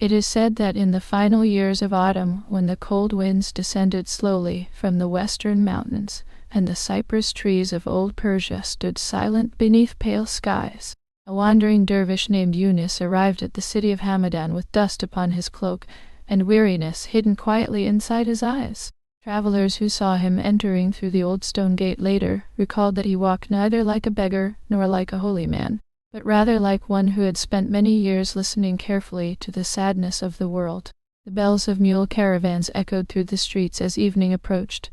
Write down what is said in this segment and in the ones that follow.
It is said that in the final years of autumn, when the cold winds descended slowly from the western mountains, and the cypress trees of old Persia stood silent beneath pale skies, a wandering dervish named Yunis arrived at the city of Hamadan with dust upon his cloak and weariness hidden quietly inside his eyes. Travelers who saw him entering through the old stone gate later recalled that he walked neither like a beggar nor like a holy man, but rather like one who had spent many years listening carefully to the sadness of the world. The bells of mule caravans echoed through the streets as evening approached,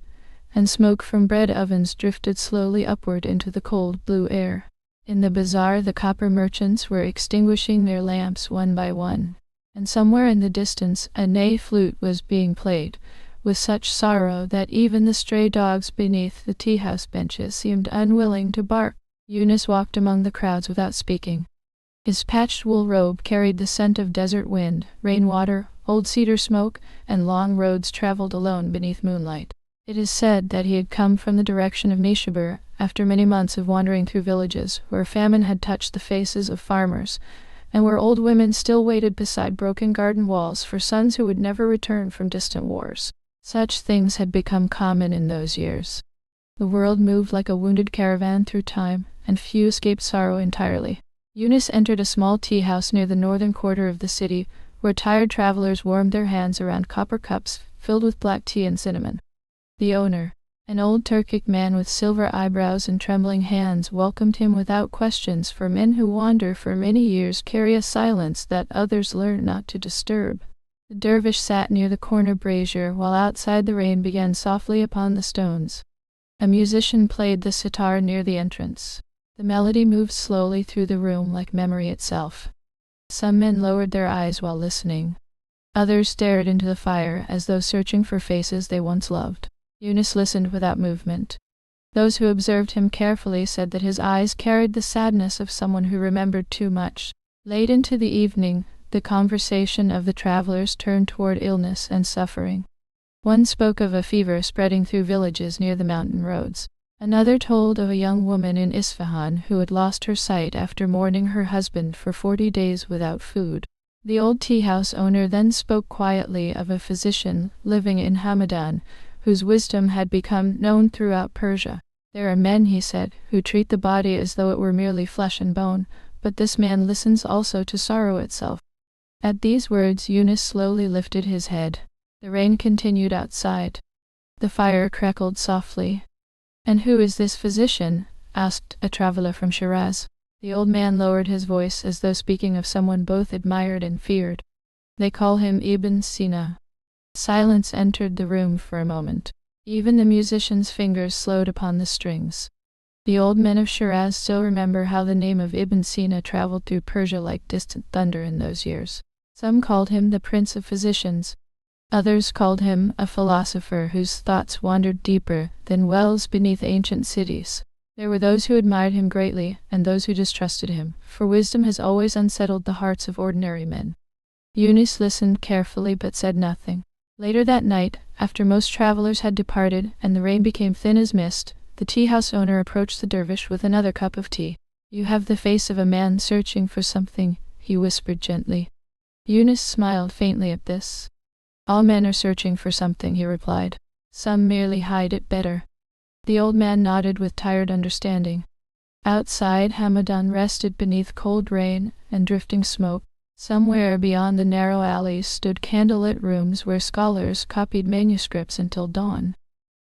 and smoke from bread ovens drifted slowly upward into the cold blue air. In the bazaar, the copper merchants were extinguishing their lamps one by one, and somewhere in the distance a ney flute was being played, with such sorrow that even the stray dogs beneath the tea-house benches seemed unwilling to bark. Yunis walked among the crowds without speaking. His patched wool robe carried the scent of desert wind, rainwater, old cedar smoke, and long roads traveled alone beneath moonlight. It is said that he had come from the direction of Nishabur after many months of wandering through villages where famine had touched the faces of farmers, and where old women still waited beside broken garden walls for sons who would never return from distant wars. Such things had become common in those years. The world moved like a wounded caravan through time, and few escaped sorrow entirely. Yunis entered a small tea-house near the northern quarter of the city, where tired travelers warmed their hands around copper cups filled with black tea and cinnamon. The owner, an old Turkic man with silver eyebrows and trembling hands, welcomed him without questions, for men who wander for many years carry a silence that others learn not to disturb. The dervish sat near the corner brazier, while outside the rain began softly upon the stones. A musician played the sitar near the entrance. The melody moved slowly through the room like memory itself. Some men lowered their eyes while listening. Others stared into the fire as though searching for faces they once loved. Yunis listened without movement. Those who observed him carefully said that his eyes carried the sadness of someone who remembered too much. Late into the evening, the conversation of the travelers turned toward illness and suffering. One spoke of a fever spreading through villages near the mountain roads. Another told of a young woman in Isfahan who had lost her sight after mourning her husband for 40 days without food. The old tea-house owner then spoke quietly of a physician living in Hamadan, whose wisdom had become known throughout Persia. There are men, he said, who treat the body as though it were merely flesh and bone, but this man listens also to sorrow itself. At these words, Yunis slowly lifted his head. The rain continued outside. The fire crackled softly. "And who is this physician?" asked a traveler from Shiraz. The old man lowered his voice as though speaking of someone both admired and feared. "They call him Ibn Sina." Silence entered the room for a moment. Even the musician's fingers slowed upon the strings. The old men of Shiraz still remember how the name of Ibn Sina traveled through Persia like distant thunder in those years. Some called him the Prince of Physicians. Others called him a philosopher whose thoughts wandered deeper than wells beneath ancient cities. There were those who admired him greatly, and those who distrusted him, for wisdom has always unsettled the hearts of ordinary men. Yunis listened carefully but said nothing. Later that night, after most travelers had departed and the rain became thin as mist, the tea-house owner approached the dervish with another cup of tea. "You have the face of a man searching for something," he whispered gently. Yunis smiled faintly at this. "All men are searching for something," he replied. "Some merely hide it better." The old man nodded with tired understanding. Outside, Hamadan rested beneath cold rain and drifting smoke. Somewhere beyond the narrow alleys stood candlelit rooms where scholars copied manuscripts until dawn.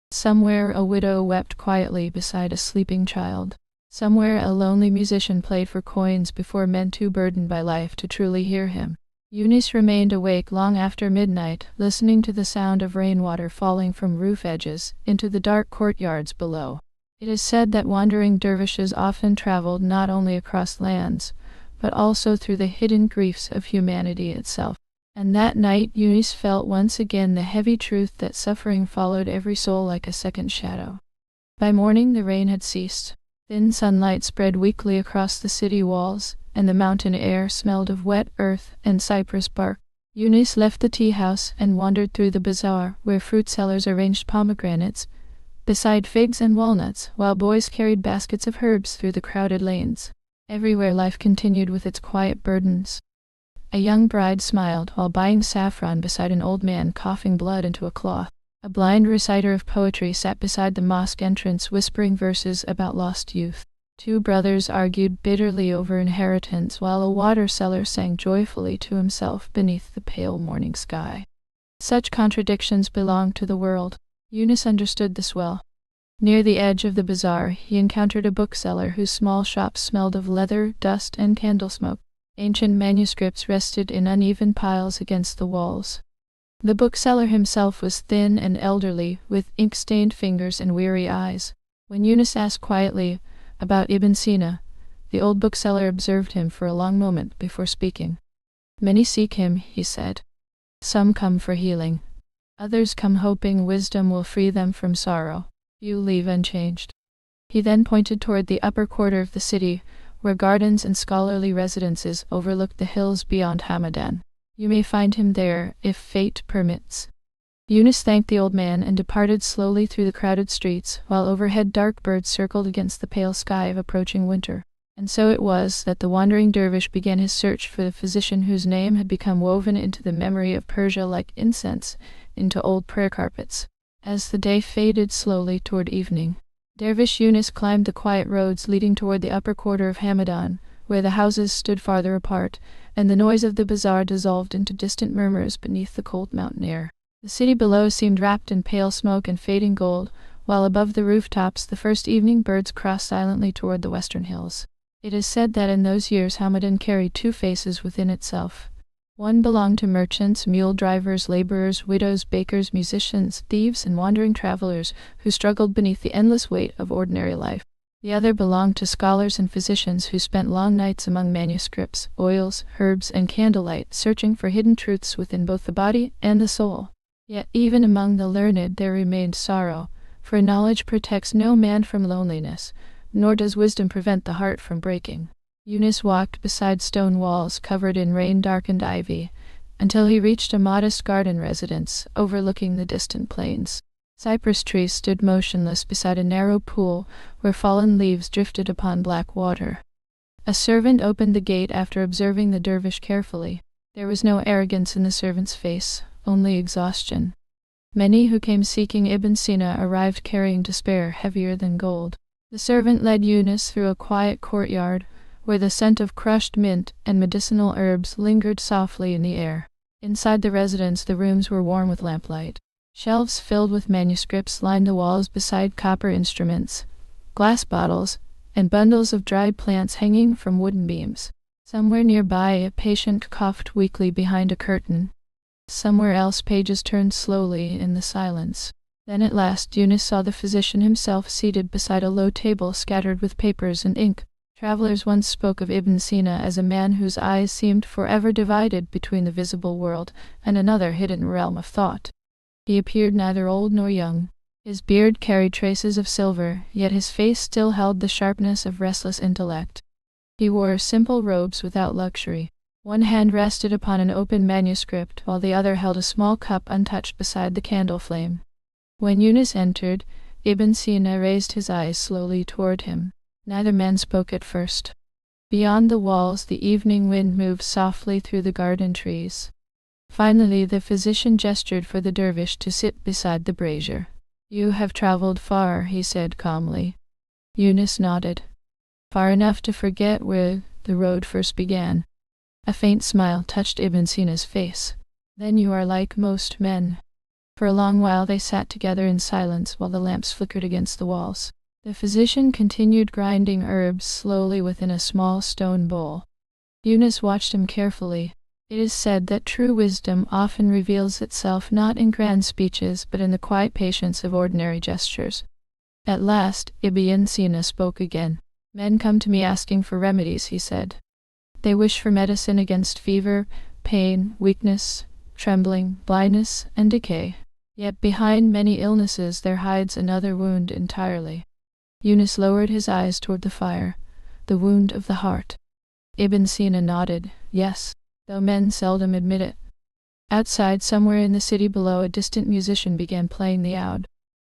Somewhere a widow wept quietly beside a sleeping child. Somewhere a lonely musician played for coins before men too burdened by life to truly hear him. Yunis remained awake long after midnight, listening to the sound of rainwater falling from roof edges into the dark courtyards below. It is said that wandering dervishes often traveled not only across lands, but also through the hidden griefs of humanity itself. And that night Yunis felt once again the heavy truth that suffering followed every soul like a second shadow. By morning the rain had ceased. Thin sunlight spread weakly across the city walls, and the mountain air smelled of wet earth and cypress bark. Yunis left the tea-house and wandered through the bazaar, where fruit sellers arranged pomegranates beside figs and walnuts, while boys carried baskets of herbs through the crowded lanes. Everywhere life continued with its quiet burdens. A young bride smiled while buying saffron beside an old man coughing blood into a cloth. A blind reciter of poetry sat beside the mosque entrance whispering verses about lost youth. Two brothers argued bitterly over inheritance while a water seller sang joyfully to himself beneath the pale morning sky. Such contradictions belong to the world. Yunis understood this well. Near the edge of the bazaar, he encountered a bookseller whose small shop smelled of leather, dust, and candle smoke. Ancient manuscripts rested in uneven piles against the walls. The bookseller himself was thin and elderly, with ink-stained fingers and weary eyes. When Yunis asked quietly about Ibn Sina, the old bookseller observed him for a long moment before speaking. "Many seek him," he said. "Some come for healing. Others come hoping wisdom will free them from sorrow. Few leave unchanged." He then pointed toward the upper quarter of the city, where gardens and scholarly residences overlooked the hills beyond Hamadan. "You may find him there, if fate permits." Yunis thanked the old man and departed slowly through the crowded streets, while overhead dark birds circled against the pale sky of approaching winter. And so it was that the wandering dervish began his search for the physician whose name had become woven into the memory of Persia like incense into old prayer carpets. As the day faded slowly toward evening, Dervish Yunis climbed the quiet roads leading toward the upper quarter of Hamadan, where the houses stood farther apart, and the noise of the bazaar dissolved into distant murmurs beneath the cold mountain air. The city below seemed wrapped in pale smoke and fading gold, while above the rooftops the first evening birds crossed silently toward the western hills. It is said that in those years Hamadan carried two faces within itself. One belonged to merchants, mule drivers, laborers, widows, bakers, musicians, thieves, and wandering travelers who struggled beneath the endless weight of ordinary life. The other belonged to scholars and physicians who spent long nights among manuscripts, oils, herbs, and candlelight, searching for hidden truths within both the body and the soul. Yet even among the learned there remained sorrow, for knowledge protects no man from loneliness, nor does wisdom prevent the heart from breaking. Yunis walked beside stone walls covered in rain-darkened ivy, until he reached a modest garden residence overlooking the distant plains. Cypress trees stood motionless beside a narrow pool where fallen leaves drifted upon black water. A servant opened the gate after observing the dervish carefully. There was no arrogance in the servant's face, only exhaustion. Many who came seeking Ibn Sina arrived carrying despair heavier than gold. The servant led Yunis through a quiet courtyard, where the scent of crushed mint and medicinal herbs lingered softly in the air. Inside the residence the rooms were warm with lamplight. Shelves filled with manuscripts lined the walls beside copper instruments, glass bottles, and bundles of dried plants hanging from wooden beams. Somewhere nearby a patient coughed weakly behind a curtain. Somewhere else pages turned slowly in the silence. Then at last Yunis saw the physician himself seated beside a low table scattered with papers and ink. Travelers once spoke of Ibn Sina as a man whose eyes seemed forever divided between the visible world and another hidden realm of thought. He appeared neither old nor young. His beard carried traces of silver, yet his face still held the sharpness of restless intellect. He wore simple robes without luxury. One hand rested upon an open manuscript, while the other held a small cup untouched beside the candle flame. When Yunis entered, Ibn Sina raised his eyes slowly toward him. Neither man spoke at first. Beyond the walls the evening wind moved softly through the garden trees. Finally the physician gestured for the dervish to sit beside the brazier. "You have traveled far," he said calmly. Yunis nodded. "Far enough to forget where the road first began." A faint smile touched Ibn Sina's face. "Then you are like most men." For a long while they sat together in silence while the lamps flickered against the walls. The physician continued grinding herbs slowly within a small stone bowl. Yunis watched him carefully. It is said that true wisdom often reveals itself not in grand speeches but in the quiet patience of ordinary gestures. At last Ibn Sina spoke again. "Men come to me asking for remedies," he said. "They wish for medicine against fever, pain, weakness, trembling, blindness, and decay. Yet behind many illnesses there hides another wound entirely." Yunis lowered his eyes toward the fire. "The wound of the heart." Ibn Sina nodded. "Yes, though men seldom admit it." Outside, somewhere in the city below, a distant musician began playing the oud.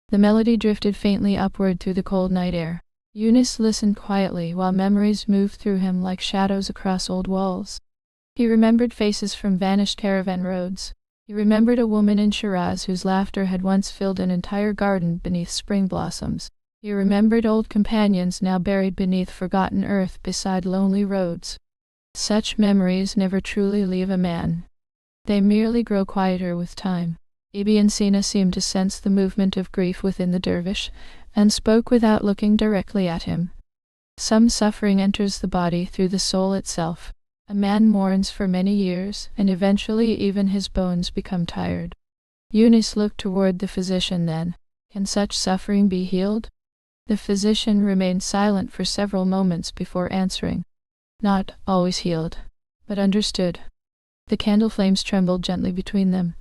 The melody drifted faintly upward through the cold night air. Yunis listened quietly while memories moved through him like shadows across old walls. He remembered faces from vanished caravan roads. He remembered a woman in Shiraz whose laughter had once filled an entire garden beneath spring blossoms. He remembered old companions now buried beneath forgotten earth beside lonely roads. Such memories never truly leave a man. They merely grow quieter with time. Ibn Sina seemed to sense the movement of grief within the dervish, and spoke without looking directly at him. Some suffering enters the body through the soul itself. A man mourns for many years, and eventually even his bones become tired. Yunis looked toward the physician then. Can such suffering be healed? The physician remained silent for several moments before answering. Not always healed, but understood. The candle flames trembled gently between them.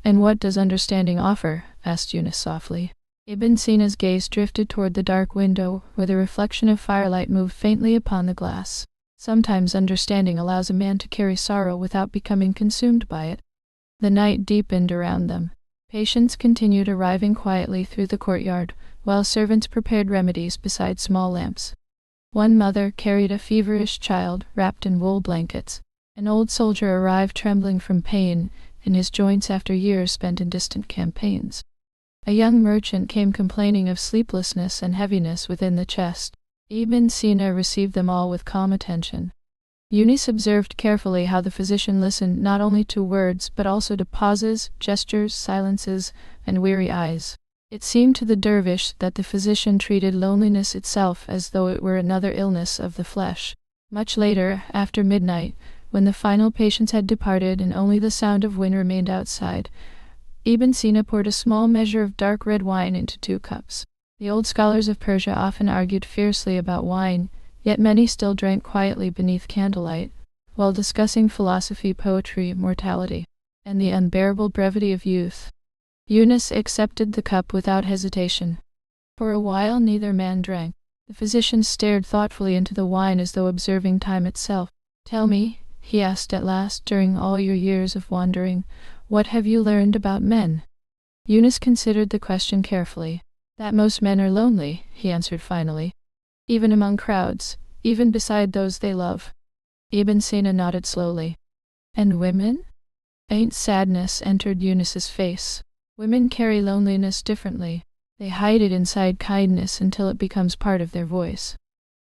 And what does understanding offer? Asked Yunis softly. Ibn Sina's gaze drifted toward the dark window, where the reflection of firelight moved faintly upon the glass. Sometimes understanding allows a man to carry sorrow without becoming consumed by it. The night deepened around them. Patients continued arriving quietly through the courtyard, while servants prepared remedies beside small lamps. One mother carried a feverish child wrapped in wool blankets. An old soldier arrived trembling from pain in his joints after years spent in distant campaigns. A young merchant came complaining of sleeplessness and heaviness within the chest. Ibn Sina received them all with calm attention. Yunis observed carefully how the physician listened not only to words but also to pauses, gestures, silences, and weary eyes. It seemed to the dervish that the physician treated loneliness itself as though it were another illness of the flesh. Much later, after midnight, when the final patients had departed and only the sound of wind remained outside, Ibn Sina poured a small measure of dark red wine into 2 cups. The old scholars of Persia often argued fiercely about wine, yet many still drank quietly beneath candlelight, while discussing philosophy, poetry, mortality, and the unbearable brevity of youth. Yunis accepted the cup without hesitation. For a while neither man drank. The physician stared thoughtfully into the wine as though observing time itself. "Tell me," he asked at last, "during all your years of wandering, what have you learned about men?" Yunis considered the question carefully. "That most men are lonely," he answered finally. "Even among crowds, even beside those they love." Ibn Sina nodded slowly. "And women?" Faint sadness entered Yunis's face. Women carry loneliness differently. They hide it inside kindness until it becomes part of their voice.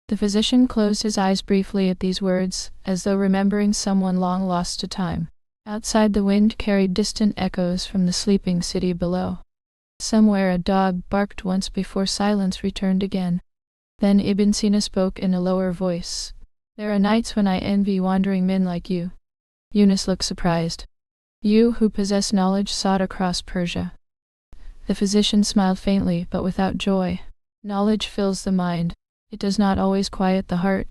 The physician closed his eyes briefly at these words, as though remembering someone long lost to time. Outside, the wind carried distant echoes from the sleeping city below. Somewhere a dog barked once before silence returned again. Then Ibn Sina spoke in a lower voice. "There are nights when I envy wandering men like you." Yunis looked surprised. "You who possess knowledge sought across Persia." The physician smiled faintly, but without joy. "Knowledge fills the mind. It does not always quiet the heart."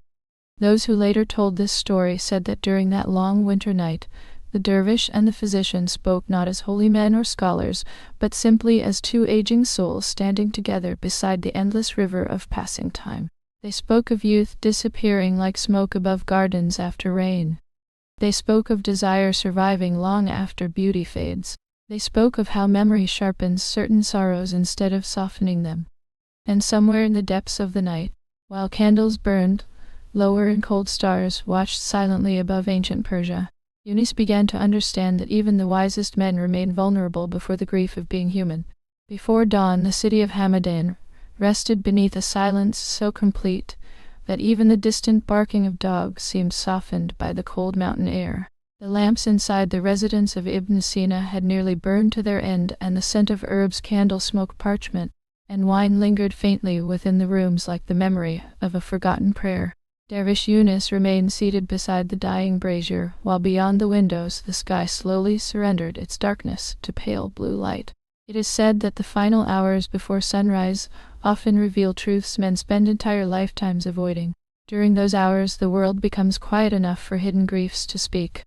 Those who later told this story said that during that long winter night, the dervish and the physician spoke not as holy men or scholars, but simply as 2 aging souls standing together beside the endless river of passing time. They spoke of youth disappearing like smoke above gardens after rain. They spoke of desire surviving long after beauty fades. They spoke of how memory sharpens certain sorrows instead of softening them. And somewhere in the depths of the night, while candles burned, lower and cold stars watched silently above ancient Persia, Yunis began to understand that even the wisest men remain vulnerable before the grief of being human. Before dawn, the city of Hamadan rested beneath a silence so complete that even the distant barking of dogs seemed softened by the cold mountain air. The lamps inside the residence of Ibn Sina had nearly burned to their end, and the scent of herbs, candle smoke, parchment, and wine lingered faintly within the rooms like the memory of a forgotten prayer. Dervish Yunis remained seated beside the dying brazier, while beyond the windows the sky slowly surrendered its darkness to pale blue light. It is said that the final hours before sunrise often reveal truths men spend entire lifetimes avoiding. During those hours the world becomes quiet enough for hidden griefs to speak.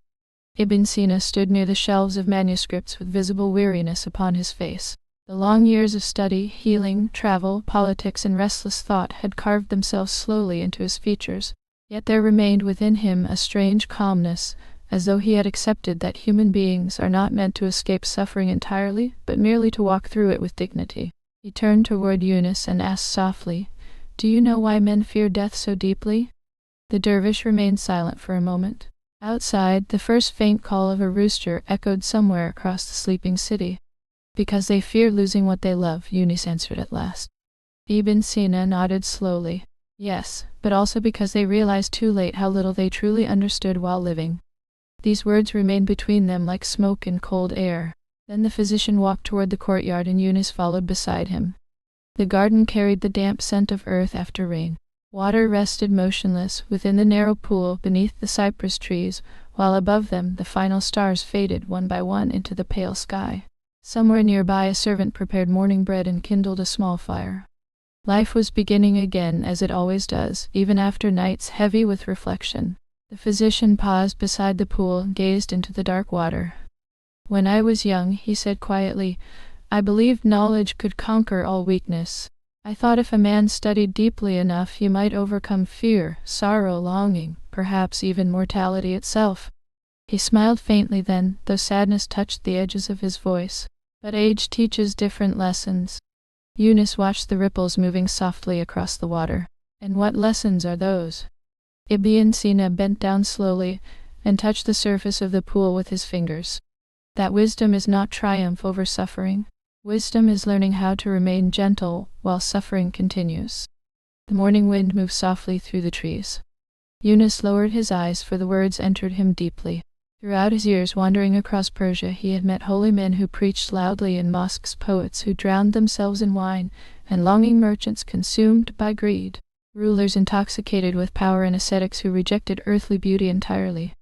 Ibn Sina stood near the shelves of manuscripts with visible weariness upon his face. The long years of study, healing, travel, politics, and restless thought had carved themselves slowly into his features. Yet there remained within him a strange calmness, as though he had accepted that human beings are not meant to escape suffering entirely, but merely to walk through it with dignity. He turned toward Yunis and asked softly, "Do you know why men fear death so deeply?" The dervish remained silent for a moment. Outside, the first faint call of a rooster echoed somewhere across the sleeping city. Because they fear losing what they love, Yunis answered at last. Ibn Sina nodded slowly. Yes, but also because they realized too late how little they truly understood while living. These words remained between them like smoke and cold air. Then the physician walked toward the courtyard and Yunis followed beside him. The garden carried the damp scent of earth after rain. Water rested motionless within the narrow pool beneath the cypress trees, while above them the final stars faded one by one into the pale sky. Somewhere nearby a servant prepared morning bread and kindled a small fire. Life was beginning again, as it always does, even after nights heavy with reflection. The physician paused beside the pool and gazed into the dark water. "When I was young," he said quietly, "I believed knowledge could conquer all weakness. I thought if a man studied deeply enough he might overcome fear, sorrow, longing, perhaps even mortality itself." He smiled faintly then, though sadness touched the edges of his voice. "But age teaches different lessons." Yunis watched the ripples moving softly across the water. "And what lessons are those?" Ibn Sina bent down slowly and touched the surface of the pool with his fingers. "That wisdom is not triumph over suffering. Wisdom is learning how to remain gentle while suffering continues." The morning wind moved softly through the trees. Yunis lowered his eyes, for the words entered him deeply. Throughout his years wandering across Persia, he had met holy men who preached loudly in mosques, poets who drowned themselves in wine, and longing merchants consumed by greed, rulers intoxicated with power, and ascetics who rejected earthly beauty entirely.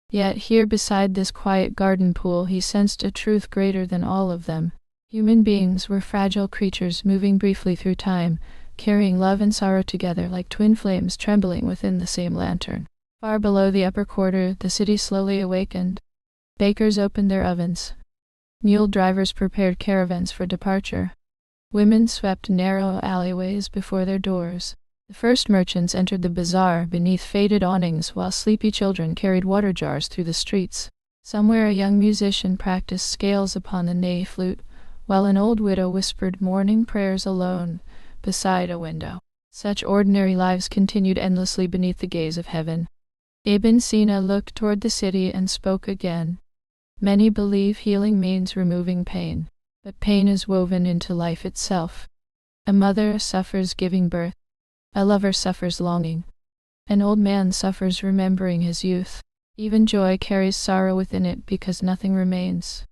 Yet here beside this quiet garden pool he sensed a truth greater than all of them. Human beings were fragile creatures moving briefly through time, carrying love and sorrow together like twin flames trembling within the same lantern. Far below the upper quarter, the city slowly awakened. Bakers opened their ovens. Mule drivers prepared caravans for departure. Women swept narrow alleyways before their doors. The first merchants entered the bazaar beneath faded awnings, while sleepy children carried water jars through the streets. Somewhere a young musician practiced scales upon the ney flute, while an old widow whispered morning prayers alone beside a window. Such ordinary lives continued endlessly beneath the gaze of heaven. Ibn Sina looked toward the city and spoke again. "Many believe healing means removing pain, but pain is woven into life itself. A mother suffers giving birth. A lover suffers longing. An old man suffers remembering his youth. Even joy carries sorrow within it because nothing remains."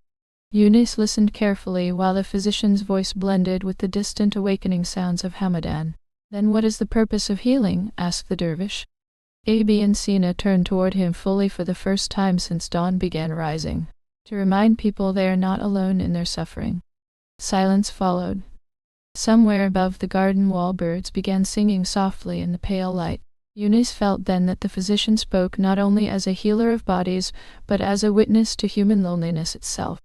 Yunis listened carefully while the physician's voice blended with the distant awakening sounds of Hamadan. "Then what is the purpose of healing?" asked the dervish. Ibn Sina turned toward him fully for the first time since dawn began rising. "To remind people they are not alone in their suffering." Silence followed. Somewhere above the garden wall birds began singing softly in the pale light. Yunis felt then that the physician spoke not only as a healer of bodies, but as a witness to human loneliness itself.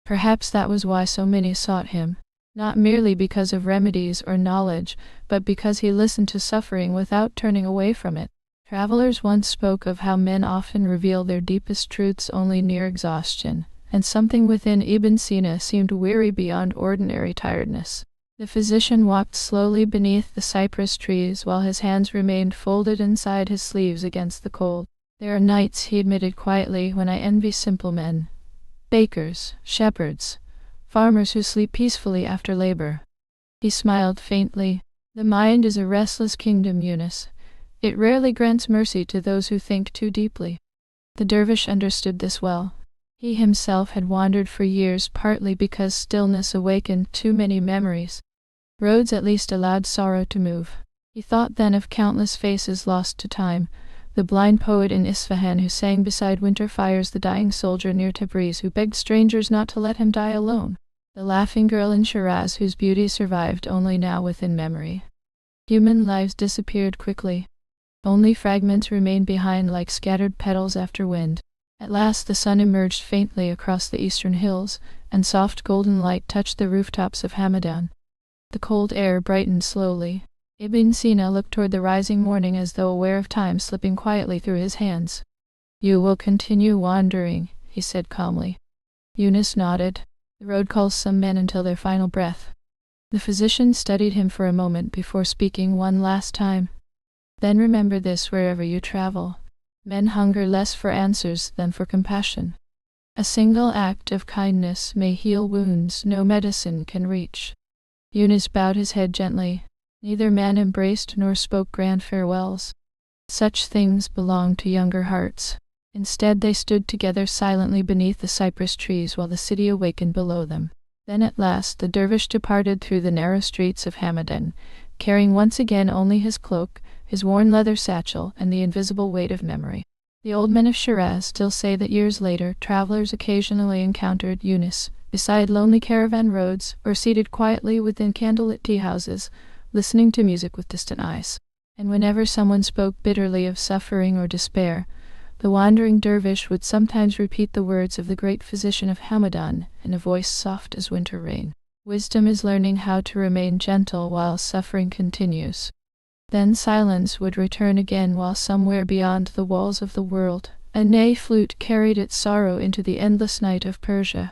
Perhaps that was why so many sought him, not merely because of remedies or knowledge, but because he listened to suffering without turning away from it. Travelers once spoke of how men often reveal their deepest truths only near exhaustion, and something within Ibn Sina seemed weary beyond ordinary tiredness. The physician walked slowly beneath the cypress trees while his hands remained folded inside his sleeves against the cold. "There are nights," he admitted quietly, "when I envy simple men. Bakers, shepherds, farmers who sleep peacefully after labor." He smiled faintly. "The mind is a restless kingdom, Yunis. It rarely grants mercy to those who think too deeply." The dervish understood this well. He himself had wandered for years, partly because stillness awakened too many memories. Roads at least allowed sorrow to move. He thought then of countless faces lost to time, the blind poet in Isfahan who sang beside winter fires, the dying soldier near Tabriz who begged strangers not to let him die alone, the laughing girl in Shiraz whose beauty survived only now within memory. Human lives disappeared quickly. Only fragments remained behind like scattered petals after wind. At last the sun emerged faintly across the eastern hills, and soft golden light touched the rooftops of Hamadan. The cold air brightened slowly. Ibn Sina looked toward the rising morning as though aware of time slipping quietly through his hands. "You will continue wandering," he said calmly. Yunis nodded. "The road calls some men until their final breath." The physician studied him for a moment before speaking one last time. "Then remember this wherever you travel. Men hunger less for answers than for compassion. A single act of kindness may heal wounds no medicine can reach. Yunis bowed his head gently. Neither man embraced nor spoke grand farewells. Such things belong to younger hearts. Instead they stood together silently beneath the cypress trees while the city awakened below them. Then at last the dervish departed through the narrow streets of Hamadan, carrying once again only his cloak, his worn leather satchel, and the invisible weight of memory. The old men of Shiraz still say that years later travelers occasionally encountered Yunis beside lonely caravan roads or seated quietly within candlelit tea-houses, listening to music with distant eyes. And whenever someone spoke bitterly of suffering or despair, the wandering dervish would sometimes repeat the words of the great physician of Hamadan in a voice soft as winter rain. Wisdom is learning how to remain gentle while suffering continues. Then silence would return again while somewhere beyond the walls of the world, a ney flute carried its sorrow into the endless night of Persia.